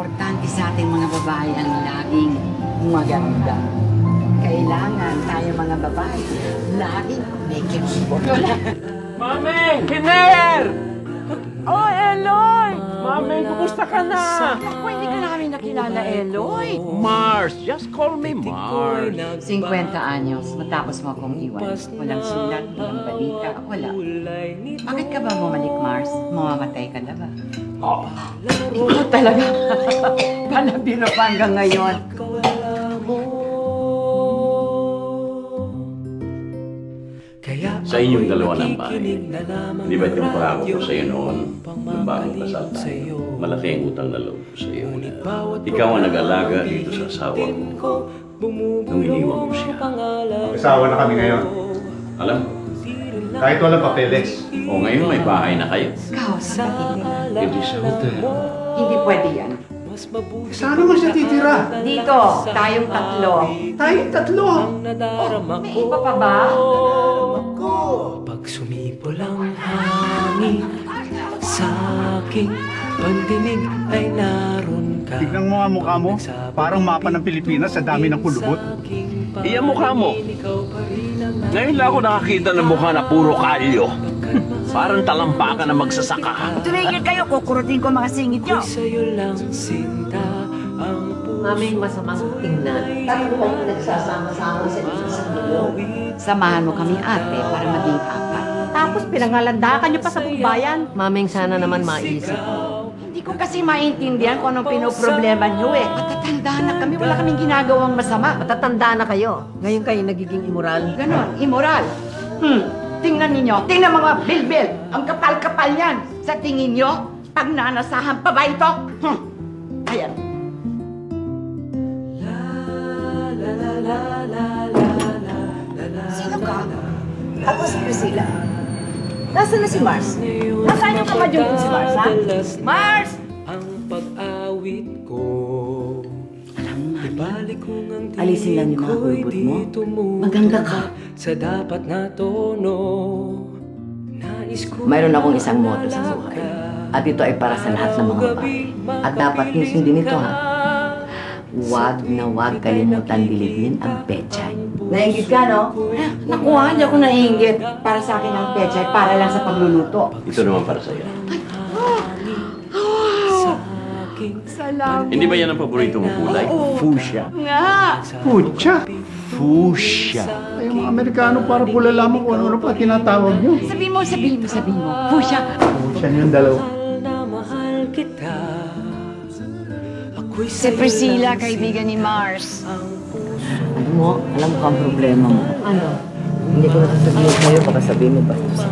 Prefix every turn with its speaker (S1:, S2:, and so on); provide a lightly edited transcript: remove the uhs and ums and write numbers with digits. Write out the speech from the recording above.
S1: Importante sa ating mga babae ang laging maganda. Kailangan tayo mga babae laging may kipsibok.
S2: Mami! Kiner! Oh, Eloy! Mami, kumusta ka na?
S1: Ako, hindi ka namin nakilala, Eloy.
S2: Mars! Just call me Mars.
S1: 50 anyos, matapos mo akong iwan. Walang sulat, walang balita, wala. Bakit ka ba bumalik, Mars? Mamamatay ka na ba?
S2: Oh.
S1: Ikaw talaga. Panabiro pa hanggang ngayon.
S3: Sa inyong dalawa ng bahay, di ba't yung pangako ko sa iyo noon, nung bagong kasal tayo, malaki ang utang na loob ko sa iyo. Ikaw ang nag-alaga dito sa asawa ko, nung iniwan ko siya.
S4: Mag-asawa na kami ngayon.
S3: Alam ko.
S4: Kahit walang papeles.
S3: O ngayon may bahay na kayo.
S1: Ikaw, sa patigil.
S3: Hindi sa hotel.
S1: Hindi pwede yan.
S4: Saan naman siya titira?
S1: Dito, tayong tatlo.
S4: Tayong tatlo.
S1: May iba pa ba?
S5: Pag sumipol ang hangin sa aking pagdinig ay naroon ka.
S4: Tignan mo ang mukha mo. Parang mapa ng Pilipinas sa dami ng kulubot.
S2: Iyan mukha mo. Ngayon lang ako nakakita ng mukha na puro kalyo. Parang talampakan na magsasaka.
S1: Tumigil kayo, kukurutin ko mga singit nyo.
S5: Sa'yo lang sinta ang puso.
S6: Mami, masamang tingnan. Tatlo kayo nagsasama-sama sa isang dulo.
S1: Samahan mo kami, ate, para maging apat.
S6: Tapos pinangalandakan niyo pa sa buong bayan. Maming sana naman maisip mo.
S1: Hindi ko kasi maintindihan kung anong pinoproblema nyo eh. Matatanda na kami, wala kaming ginagawang masama.
S6: Matatanda na kayo. Ngayon kayo nagiging immoral.
S1: Ganon, immoral. Tingnan ninyo, tingnan mga bilbil. Ang kapal-kapal yan. Sa tingin nyo, pagnanasahan pa ba ito? Ayan. Sino ka?
S7: Ako si Priscilla. Nasaan na si Mars? Nasaan yung kamadyong si Mars, ha? Mars!
S5: Ang pag-awit ko.
S1: Alisin lang yung mga kulubot mo. Maganda ka.
S5: Sa dapat na tono. Nais ko
S1: Mayroon akong isang motto sa buhay. At ito ay para sa lahat ng mga babae. At dapat nyo sundin ito, ha? Huwag na huwag kalimutan dilipin ang pechay.
S7: Nainggit ka, no?
S1: Naku, hindi ako naiinggit. Para sa akin ang pechay, para lang sa pagluluto.
S3: Ito naman para sa iyo.
S1: Salamat.
S3: Hindi ba yan ang paborito mong kulay? Fuchsia.
S1: Nga!
S4: Pucha.
S3: Fuchsia.
S4: Ay, yung mga Amerikano para pula lamang kung ano-ano pa tinatawag nyo.
S1: Sabihin mo. Pusha.
S4: Pucha yung dalawa.
S5: na mahal kita. Ako'y
S1: Si Priscilla, kaibigan ni Mars.
S6: Ano mo? Alam ko ang problema mo. Ano? Hindi ko nasasabihin sa'yo, baka sabihin mo basta sa